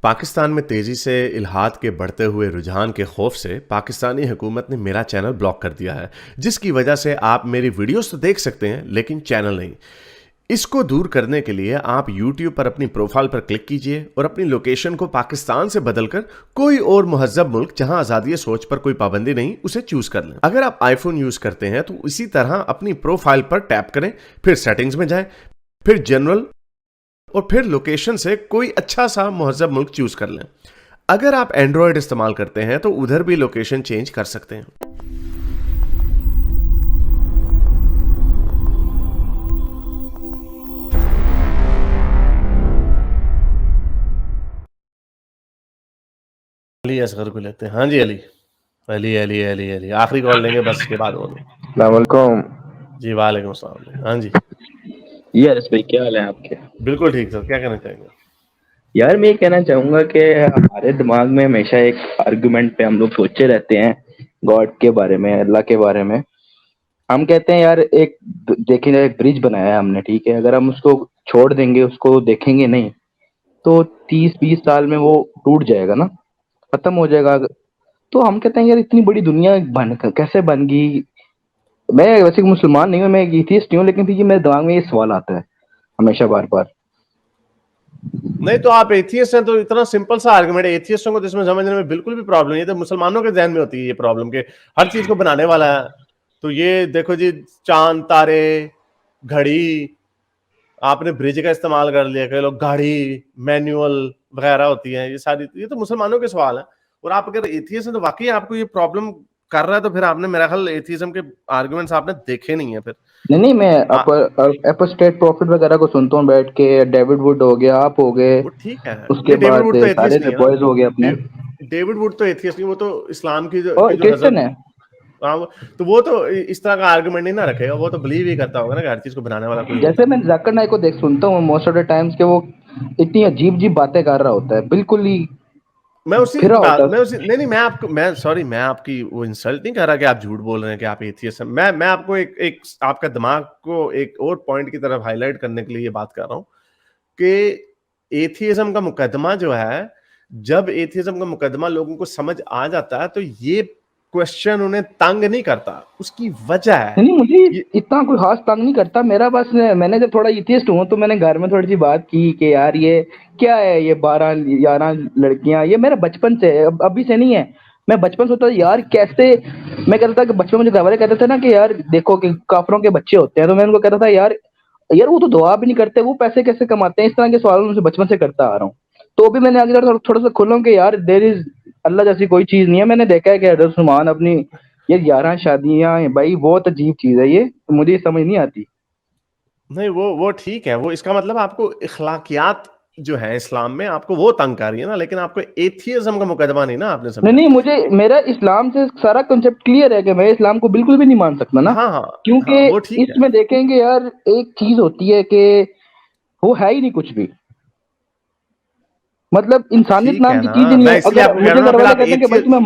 पाकिस्तान में तेजी से इल्हाद के बढ़ते हुए रुझान के खौफ से पाकिस्तानी हुकूमत ने मेरा चैनल ब्लॉक कर दिया है, जिसकी वजह से आप मेरी वीडियोस तो देख सकते हैं लेकिन चैनल नहीं। इसको दूर करने के लिए आप YouTube पर अपनी प्रोफाइल पर क्लिक कीजिए और अपनी लोकेशन को पाकिस्तान से बदलकर कोई और मुहज्जब मुल्क जहां आज़ादी सोच पर कोई पाबंदी नहीं उसे चूज कर लें। अगर आप आईफोन यूज करते हैं तो इसी तरह अपनी प्रोफाइल पर टैप करें, फिर सेटिंग्स में जाएं, फिर जनरल और फिर लोकेशन से कोई अच्छा सा मुहज्जब मुल्क चूज कर लें। अगर आप एंड्रॉयड इस्तेमाल करते हैं तो उधर भी लोकेशन चेंज कर सकते हैं। अली असगर को लेते हैं। हाँ जी अली, अली अली अली अली आखिरी कॉल लेंगे बस, के बाद बोलो। अस्सलामुअलैकुम जी वालेकुम अस्सलाम। हाँ जी यार, इस भाई क्या हाल है आपके? बिल्कुल ठीक सर, क्या कहना चाहेंगे? यार मैं ये कहना चाहूंगा कि हमारे दिमाग में हमेशा एक आर्गुमेंट पे हम लोग सोचे रहते हैं, गॉड के बारे में, अल्लाह के बारे में। हम कहते हैं यार, एक देखिए एक ब्रिज बनाया है हमने, ठीक है, अगर हम उसको छोड़ देंगे, उसको देखेंगे नहीं, तो 30-20 साल में वो टूट जाएगा ना, खत्म हो जाएगा। तो हम कहते हैं यार, इतनी बड़ी दुनिया कैसे बन गई। मैं वैसे मुसलमान नहीं हूँ, मैं एक एथियस्ट हूँ, लेकिन फिर ये मेरे दिमाग में ये सवाल आता है हमेशा, बार बार। नहीं तो आप एथियस्ट हैं तो इतना सिंपल सा आर्गुमेंट है, एथियस्टों को तो इसमें समझने में बिल्कुल भी प्रॉब्लम नहीं है। तो मुसलमानों के ध्यान में होती है ये प्रॉब्लम के हर चीज को बनाने वाला है। तो ये देखो जी, चांद तारे, घड़ी, आपने ब्रिज का इस्तेमाल कर लिया, कई लोग गाड़ी मैनुअल वगैरह होती है, ये सारी, ये तो मुसलमानों के सवाल है। और आप अगर एथियस्ट हैं तो वाकई आपको ये प्रॉब्लम कर रहा है, तो फिर आपने मेरा ख्याल एथियज्म के आर्गुमेंट्स आपने देखे नहीं है फिर। नहीं नहीं, मैं आ, एपोस्टेट प्रॉफिट वगैरह को सुनता हूँ बैठ के। डेविड वुड हो गया, आप हो गए, वो ठीक है, उसके नहीं डेविड बाद वुड तो सारे एथियस्ट नहीं है ना। बॉयज हो गए अपने। डेविड वुड तो एथियस्ट नहीं, वो तो इस्लाम की और जो क्रिश्चियन हजरत, है। हाँ तो वो तो इस तरह का आर्गुमेंट नहीं ना रखेगा, वो तो बिलीव ही करता होगा ना कि हर चीज को बनाने वाला कोई होता जैसे है। मैं जाकिर नाइक को देख सुनता हूँ मोस्ट ऑफ द टाइम्स के, वो इतनी अजीब अजीब बातें कर रहा होता है, बिल्कुल ही मैं उसी फिरा होता बात, मैं है। उसी, नहीं नहीं, मैं आपको, मैं सॉरी, मैं आपकी वो इंसल्ट नहीं कर रहा कि आप झूठ बोल रहे हैं कि आप एथियस्ट हैं। मैं आपको एक आपका दिमाग को एक और पॉइंट की तरफ हाईलाइट करने के लिए ये बात कर रहा हूँ कि एथियज्म का मुकदमा जो है, जब एथियज्म का मुकदमा लोगों को समझ आ जाता है तो ये क्वेश्चन उन्हें तंग नहीं करता। उसकी वजह है नहीं, मुझे ये, इतना कोई खास तंग नहीं करता मेरा। बस मैंने जब थोड़ा एथियस्ट हूँ तो मैंने घर में थोड़ी सी बात की कि यार ये क्या है, ये 12-11 लड़कियां, ये मेरा बचपन से है, अभी से नहीं है। मैं बचपन सोचता था यार कैसे। मैं कहता था कि बचपन में मुझे घर वाले कहते थे ना कि यार देखो कि काफरों के बच्चे होते हैं, तो मैं उनको कहता था यार, यार वो तो दुआ भी नहीं करते, वो पैसे कैसे कमाते हैं। इस तरह के सवाल मुझे बचपन से करता आ रहा हूँ। तो अभी मैंने आगे थोड़ा सा खुला हूं कि यार देर इज, अल्लाह जैसी कोई चीज नहीं है। मैंने देखा है कि मुसलमान अपनी ये 11 शादियां हैं भाई, बहुत अजीब चीज है ये, मुझे ये समझ नहीं आती। नहीं वो ठीक है, वो इसका मतलब आपको इखलाकियात जो है इस्लाम में आपको वो तंग कर रही है ना, लेकिन आपको एथियज्म का मुकदमा नहीं ना आपने नहीं समझा। नहीं, मुझे मेरा इस्लाम से सारा कंसेप्ट क्लियर है कि मैं इस्लाम को बिल्कुल भी नहीं मान सकता ना, हाँ हाँ हाँ, क्योंकि वो ठीक है। इसमें देखेंगे यार, एक चीज होती है कि वो है ही नहीं कुछ भी। मतलब इंसानियत ठीक नाम है की ना, चीज ही नहीं मैं है। इसलिए अगर आपको कह रहा मुझे हूँ ना, घर फिर वाले आप कहते हैं कि भाई तुम्हें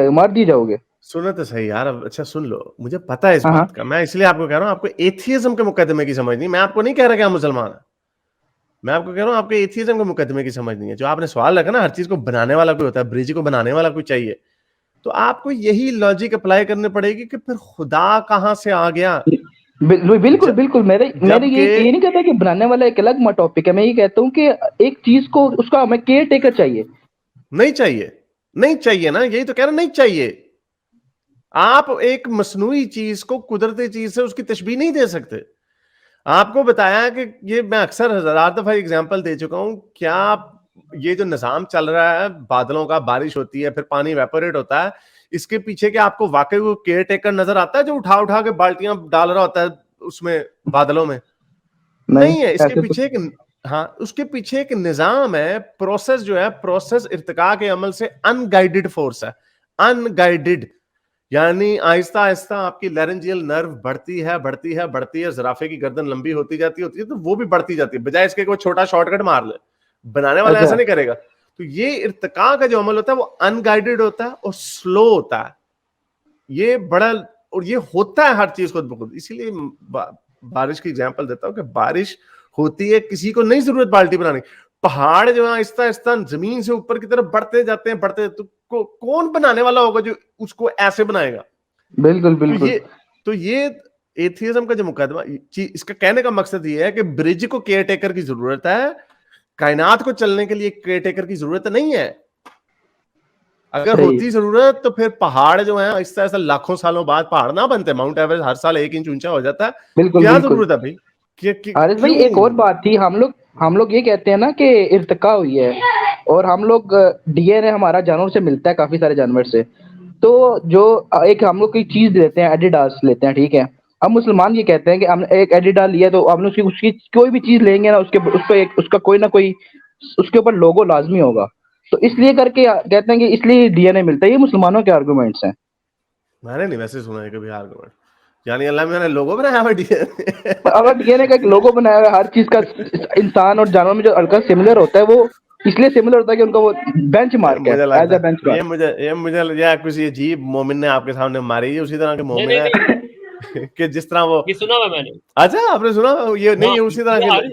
मार दिए जाओगे। सुनो तो सही यार, अब अच्छा सुन लो, मुझे पता है इस हाँ हाँ। बात का, मैं इसलिए आपको कह रहा हूँ आपको एथियज्म के मुकदमे की समझ नहीं। मैं आपको नहीं कह रहा कि आप मुसलमान है, मैं आपको कह रहा हूँ आपको एथियज्म के मुकदमे की समझ नहीं है। जो आपने सवाल रखा ना, हर चीज को बनाने वाला कोई होता है, ब्रिज को बनाने वाला कोई चाहिए, तो आपको यही लॉजिक अप्लाई करनी पड़ेगी कि फिर खुदा कहां से आ गया। बिल्कुल बिल्कुल, मेरे मेरे जबकि ये नहीं कहता कि बनाने वाला एक अलग टॉपिक है। मैं ये कहता हूँ कि एक चीज को उसका हमें केयर टेकर चाहिए। नहीं चाहिए, नहीं चाहिए ना, यही तो कह रहा नहीं चाहिए। आप एक मसनूई चीज को कुदरती चीज से उसकी तशबीह नहीं दे सकते। आपको बताया कि ये मैं अक्सर हजार दफा एग्जांपल दे चुका हूं, क्या ये जो निजाम चल रहा है बादलों का, बारिश होती है फिर पानी वेपोरेट होता है, इसके पीछे क्या आपको वाकई वो केयर टेकर नजर आता है जो उठा उठा के बाल्टियां डाल रहा होता है उसमें, बादलों में? नहीं, नहीं है, इसके ऐसे तो पीछे एक, हाँ उसके पीछे एक निजाम है, प्रोसेस जो है, प्रोसेस इर्तिका के अमल से अनगाइडेड फोर्स है। अनगाइडेड यानी आहिस्ता आहिस्ता आपकी लैरेंजियल नर्व बढ़ती है बढ़ती है बढ़ती है, जराफे की गर्दन लंबी होती है तो वो भी बढ़ती जाती है, बजाय इसके कि वो छोटा शॉर्टकट मार ले। बनाने वाला अच्छा। ऐसा नहीं करेगा। तो ये इर्तिका का जो अमल होता है वो अनगाइडेड होता है और स्लो होता है। ये बड़ा, और ये होता है हर चीज खुद ब खुद। इसीलिए बारिश की एग्जांपल देता हूं कि बारिश होती है, किसी को नहीं जरूरत बाल्टी बनाने की। पहाड़ जो है आहिस्ता आहिस्ता जमीन से ऊपर की तरफ बढ़ते जाते हैं, तो कौन बनाने वाला होगा जो उसको ऐसे बनाएगा? बिल्कुल तो बिल्कुल। ये एथियज्म का जो मुकदमा, इसका कहने का मकसद ये है कि ब्रिज को केयर टेकर की जरूरत है, कायनात को चलने के लिए केयर टेकर की जरूरत नहीं है। अगर सही। होती जरूरत तो फिर पहाड़ जो है आहिस्ता आहिस्ता लाखों सालों बाद पहाड़ ना बनते। माउंट एवरेस्ट हर साल 1 इंच ऊंचा हो जाता है, बिल्कुल क्या बिल्कुल। जरूरत है भाई? हारिस भाई, एक और क्यों? बात थी। हम लोग ये कहते हैं ना कि इर्तिका हुई है, और हम लोग डीएनए हमारा जानवर से मिलता है, काफी सारे जानवर से। तो जो एक हम लोग कोई चीज लेते हैं, एडिडास लेते हैं, ठीक है। अब मुसलमान ये कहते हैं कि हमने एक एडिडास लिया, तो हमने उसकी उसकी कोई भी चीज लेंगे ना, उसके उस पे एक उसका कोई ना कोई उसके ऊपर लोगो लाजमी होगा। तो इसलिए करके कहते हैं कि इसलिए डीएनए मिलता है। ये मुसलमानों के आर्गुमेंट्स हैं। मैंने नहीं वैसे सुना है कभी आर्गुमेंट, यानी अल्लाह मैंने लोगो बनाया हुआ डीएनए। पर अगर डीएनए का एक लोगो बनाया हुआ है हर चीज का, इंसान और जानवर में जो हल्का सिमिलर होता है, वो इसलिए सिमिलर होता है कि उनका वो बेंच मार्क है, मुझे एज लगता अ बेंच है मार्क। ये मुझे या किसी अजीब मोमिन ने आपके सामने मारी है, उसी तरह के नहीं मोमिन नहीं नहीं, है कि जिस तरह वो, ये सुना हुआ मैंने। अच्छा आपने सुना? ये नहीं, हाँ, ये उसी तरह ये के हारिस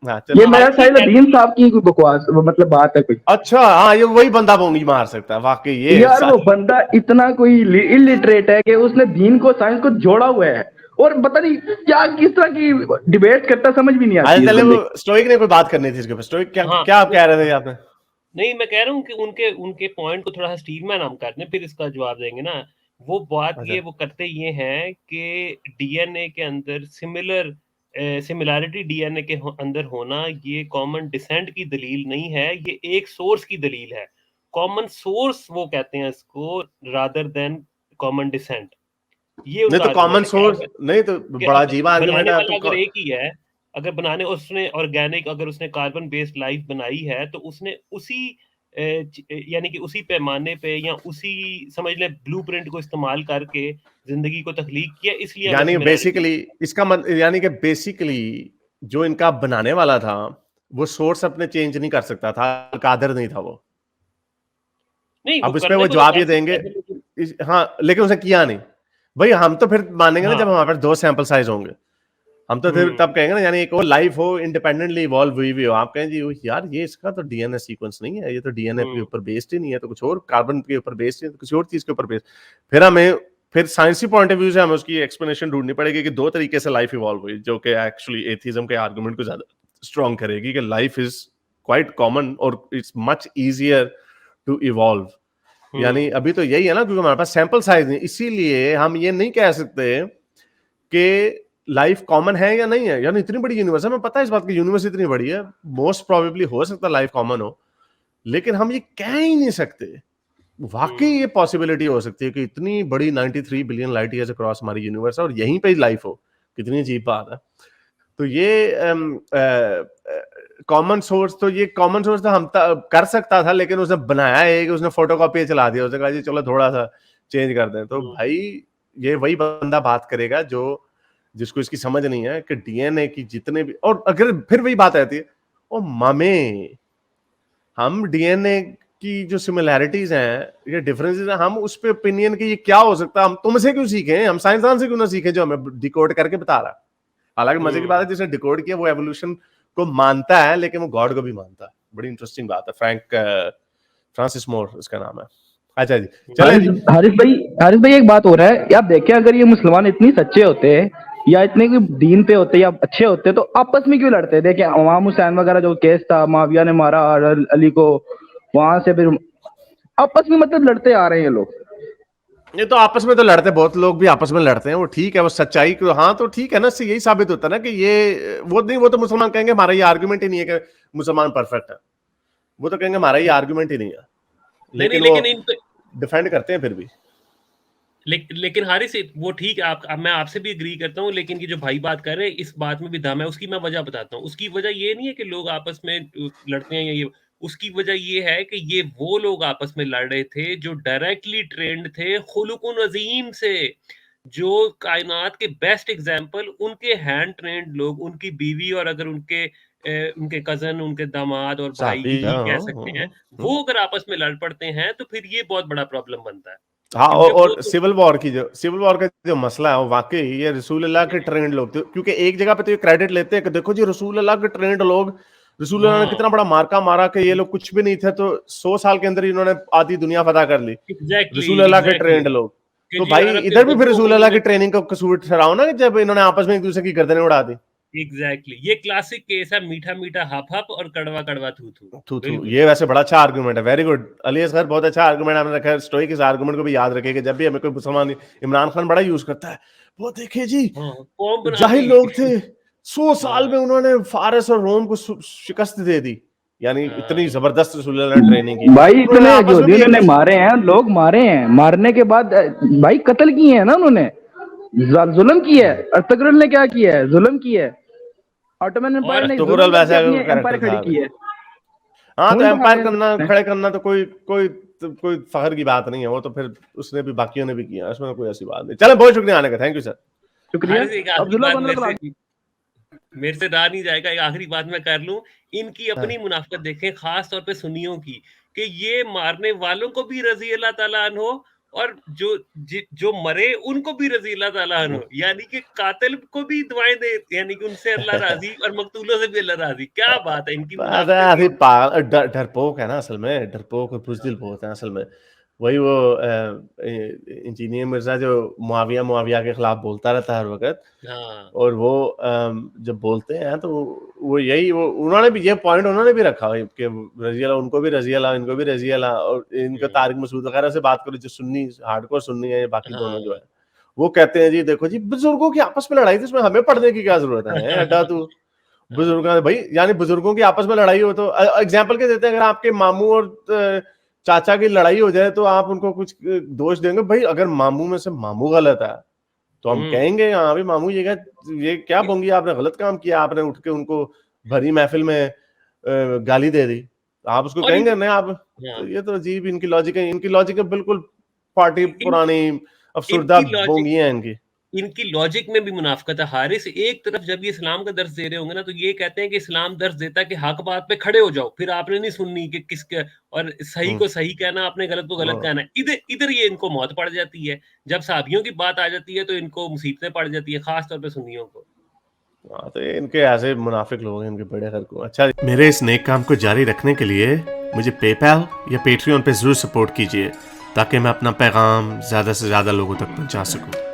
हाँ ये चलो। मेरा हारिस ये साहिल कहते अदीन साहब की कोई बकवास, वो मतलब बात है कोई। अच्छा हाँ, ये वही बंदा बोंगी मार सकता है वाकई ये यार वो बंदा इतना कोई इलिटरेट है कि उसने दीन को, साइंस को जोड़ा हुआ है, और पता नहीं क्या किस तरह की डिबेट करता है, समझ भी नहीं आज आती इस चले वो बंदे की। स्टोइक ने कोई बात करनी थी इसके ऊपर। स्टोइक क्या हाँ क्या आप वो, कह रहे थे आपने? नहीं मैं कह रहा हूँ कि उनके उनके पॉइंट को थोड़ा सा स्टीलमैन हम करते हैं, फिर इसका जवाब देंगे ना। वो बात अच्छा, ये वो करते ये हैं कि डीएनए के अंदर सिमिलैरिटी डीएनए के अंदर होना ये कॉमन डिसेंट की दलील नहीं है, ये एक सोर्स की दलील है। कॉमन सोर्स वो कहते हैं इसको, रादर देन कॉमन डिसेंट। ये नहीं उनका तो कॉमन आर्गुमेंट है सोर्स नहीं तो कि बड़ा अगर अजीब आर्गुमेंट बनाने है वाला अगर एक ही है, अगर बनाने उसने ऑर्गेनिक, अगर उसने कार्बन बेस्ड लाइफ बनाई है, तो उसने उसी यानी कि उसी पैमाने पे या उसी समझ ले ब्लूप्रिंट को इस्तेमाल करके जिंदगी को तख्लीक किया, इसलिए हमें यानी सिमिलैरिटी। बेसिकली इसका यानी कि बेसिकली जो इनका बनाने वाला था वो सोर्स अपने चेंज नहीं कर सकता था, कादर नहीं था वो। नहीं वो अब इस पे करने वो को तो जवाब कर ये देंगे सकता है, लेकिन हाँ, लेकिन उसने किया नहीं। भाई हम तो फिर मानेंगे ना हाँ। जब हमारे पास 2 सैंपल साइज होंगे। हम तो फिर तब कहेंगे ना, यानी एक और लाइफ हो, इंडिपेंडेंटली इवॉल्व हुई भी हो। आप कहें जी यार ये इसका तो डीएनए सीक्वेंस नहीं है, ये तो डीएनए के हम्म ऊपर बेस्ड ही नहीं है, तो कुछ और कार्बन के ऊपर बेस्ड है, तो किसी और चीज के ऊपर बेस्ड। फिर हमें फिर साइंसी पॉइंट ऑफ व्यू से हमें उसकी एक्सप्लेनेशन ढूंढनी पड़ेगी कि 2 तरीके से लाइफ इवॉल्व हुई, जो कि एक्चुअली एथिज्म के आर्गुमेंट को ज्यादा स्ट्रॉन्ग करेगी कि लाइफ इज क्वाइट कॉमन और it's much easier to evolve. यानी हम्म अभी तो यही है ना, क्योंकि हमारे पास सैंपल साइज नहीं, इसीलिए हम ये नहीं कह सकते कि लाइफ कॉमन है या नहीं है। यानी इतनी बड़ी यूनिवर्स है, हमें पता है इस बात की, यूनिवर्स इतनी बड़ी है, मोस्ट प्रोबेबली हो सकता है लाइफ कॉमन हो, लेकिन हम ये कह ही नहीं सकते। वाकई ये पॉसिबिलिटी हो सकती है कि इतनी बड़ी 93 बिलियन लाइट ईयर्स अक्रॉस हमारी यूनिवर्स है और यहीं पे लाइफ हो। कितनी अजीब बात है। तो ये कॉमन सोर्स तो हम कर सकता था, लेकिन उसने बनाया है कि उसने फोटोकॉपी चला दिया, उसने कहा जी चलो थोड़ा सा चेंज कर दें। तो भाई ये वही बंदा बात करेगा जो जिसको इसकी समझ नहीं है कि डीएनए की जितने भी, और अगर फिर वही बात आती है ओ मामे, हम डीएनए की जो सिमिलैरिटीज हैं या डिफरेंसेस हैं, हम उस पे ओपिनियन की ये क्या हो सकता है, हम तुमसे क्यों सीखें, हम साइंसदान से क्यों ना सीखें जो हमें डिकोड करके बता रहा है। हालांकि मजे की बात है जिसने डिकोड किया वो एवोल्यूशन को मानता है, लेकिन वो गॉड को भी मानता है। बड़ी इंटरेस्टिंग बात है। फ्रांसिस मोर इसका नाम है। अच्छा जी, चले हारिस जी। हारिस भाई एक बात हो रहा है, आप देखें, अगर ये मुसलमान इतनी सच्चे होते या इतने की दीन पे होते या अच्छे होते, तो आपस में क्यों लड़ते? देखें इमाम हुसैन वगैरह जो केस था, माविया ने मारा अली को, वहां से फिर आपस में मतलब लड़ते आ रहे हैं ये लोग। ये तो आपस में तो लड़ते, बहुत लोग भी आपस में लड़ते हैं, वो ठीक है, वो सच्चाई को, हाँ तो ठीक है ना, इससे यही साबित होता है ना कि ये वो नहीं, वो तो मुसलमान कहेंगे हमारा ये आर्गुमेंट ही नहीं है कि मुसलमान परफेक्ट है, वो तो कहेंगे हमारा ये आर्गुमेंट ही नहीं है, नहीं नहीं, लेकिन वो लेकिन इन डिफेंड करते हैं फिर भी। लेकिन हारिस वो ठीक है, मैं आपसे भी एग्री करता हूँ, लेकिन ये जो भाई बात कर रहे हैं इस बात में भी दम है। उसकी मैं वजह बताता हूँ। उसकी वजह ये नहीं है कि लोग आपस में लड़ते हैं या ये, उसकी वजह ये है कि ये वो लोग आपस में लड़ रहे थे जो डायरेक्टली ट्रेंड थे खुलुकुन अजीम से, जो कायनात के बेस्ट एग्जाम्पल, उनके हैंड ट्रेंड लोग, उनकी बीवी और अगर उनके कजन, उनके दामाद और भाई साहबी ही कह सकते हैं, वो अगर आपस में लड़ पड़ते हैं तो फिर ये बहुत बड़ा प्रॉब्लम बनता है, हाँ, क्योंकि वो और तो सिविल वॉर का जो मसला है वो वाकई ये रसूल अल्लाह के ट्रेंड लोग थे, क्योंकि एक जगह पे तो ये क्रेडिट लेते हैं कि देखो जी रसूल अल्लाह के ट्रेंड लोग रसूलुल्लाह ने हाँ कितना बड़ा मार्का मारा कि ये लोग कुछ भी नहीं थे, तो 100 साल के अंदर ही इन्होंने आधी दुनिया फतह कर ली, एग्जैक्टली रसूलुल्लाह के एग्जैक्टली ट्रेंड लोग। कि तो जी भाई अरब के इधर भी फिर बुतों को रसूलुल्लाह की उन्होंने ट्रेनिंग का कसूर ठहराओ ना, कि जब इन्होंने आपस में एक दूसरे की गर्दनें उड़ा दी। एग्जैक्टली ये क्लासिक केस है, मीठा मीठा हप हप और कड़वा कड़वा थू थू। थू थू, बिल्कुल ये वैसे बड़ा अच्छा आर्गुमेंट है, वेरी गुड अली असगर, बहुत अच्छा आर्गुमेंट आपने रखा है। स्टोइक इस आर्गुमेंट को भी याद रखे कि जब भी हमें कोई मुसलमान, इमरान खान बड़ा यूज करता है, वो देखिए जी हाँ कौन बना जाहिल दी लोग थे, 100 साल हाँ में उन्होंने फारस और रोम को शिकस्त दे दी, यानी इतनी हाँ जबरदस्त रसूलुल्लाह ने ट्रेनिंग की। भाई तो उन्होंने इतने आपस में यहूदी भी एक उन्होंने दूसरे, मारे हैं, लोग मारे हैं, मारने के बाद भाई कत्ल किए हैं ना उन्होंने, जुल्म किया है। अर्तुगरुल ने क्या किया है? जुल्म किया है। ऑटोमन एम्पायर और ने जुल्म तुगरल करके वैसे अपनी कैरेक्टर एम्पायर खड़ी था। की है, हाँ, तो खून एम्पायर बहाया करना, है। खड़े करना तो कोई फखर की बात नहीं है, वो तो फिर उसने भी, बाकियों ने भी किया, इसमें कोई ऐसी बात नहीं। चलो, बहुत शुक्रिया आने का, थैंक यू सर। शुक्रिया। हारिस एक आखिरी अब्दुल्ला बात बनर मेरे से रहा नहीं जाएगा, एक आखिरी बात मैं कर लूं। इनकी अपनी हाँ। मुनाफिकत देखें, खास तौर पे सुन्नियों की, कि ये मारने वालों को भी रजी अल्लाह ताला अन्हो और जो मरे उनको भी रजी अल्लाह ताला अन्हो, यानी कि कातिल को भी दुआएं दे, यानी कि उनसे अल्लाह राजी और मकतूलों से भी अल्लाह राजी। क्या बात है इनकी बात है, मुनाफिकत अभी की। डरपोक है ना असल में, डरपोक और बुजदिल बहुत है असल में। वही वो इंजीनियर मिर्जा जो मुआविया के खिलाफ बोलता रहता है हर वक्त, हाँ और वो जब बोलते हैं तो वो यही, वो उन्होंने भी ये पॉइंट उन्होंने भी रखा है कि रजी अल्लाह, उनको भी रजी अल्लाह, इनको भी रजी अल्लाह, और इनका हम्म, तारिक मसूद वगैरह से बात करो, जो सुन्नी हार्डकोर सुन्नी है, बाकी दोनों जो हाँ है, वो कहते हैं जी देखो जी, बुजुर्गों की आपस में लड़ाई थी, इसमें हमें पढ़ने की क्या जरूरत है, हटा तू हाँ बुजुर्ग भाई, यानी बुजुर्गों की आपस में लड़ाई हो तो एग्जाम्पल के देते हैं, अगर आपके मामू और चाचा की लड़ाई हो जाए तो आप उनको कुछ दोष देंगे? भाई अगर मामू में से मामू गलत है तो हम हम्म कहेंगे हाँ भाई मामू ये क्या बोंगी, आपने गलत काम किया, आपने उठ के उनको भरी महफिल में गाली दे दी, आप उसको और कहेंगे नहीं आप? हाँ तो ये तो अजीब इनकी लॉजिक है, इनकी लॉजिक है बिल्कुल पार्टी इन, पुरानी अफसुर्दा इनकी लॉजिक बोंगी है इनकी। इनकी लॉजिक में भी मुनाफिकत है हारिस। एक तरफ जब ये इस्लाम का दर्ज दे रहे होंगे ना, तो ये कहते हैं कि इस्लाम दर्ज देता है कि हक बात पे खड़े हो जाओ, फिर आपने नहीं सुननी कि किसके, और सही हम्म, को सही कहना, आपने गलत को गलत कहना। इधर इधर ये इनको मौत पड़ जाती है, जब साहबियों की बात आ जाती है तो इनको मुसीबतें पड़ जाती है, खास तौर पे सुन्नियों को। हाँ, तो इनके ऐसे मुनाफिक लोग हैं, इनके बड़े घर को। अच्छा, मेरे इस नेक काम को जारी रखने के लिए मुझे पेपैल या पेट्रियन पे जरूर सपोर्ट कीजिए, ताकि मैं अपना पैगाम ज़्यादा से ज़्यादा लोगों तक पहुंचा सकूं।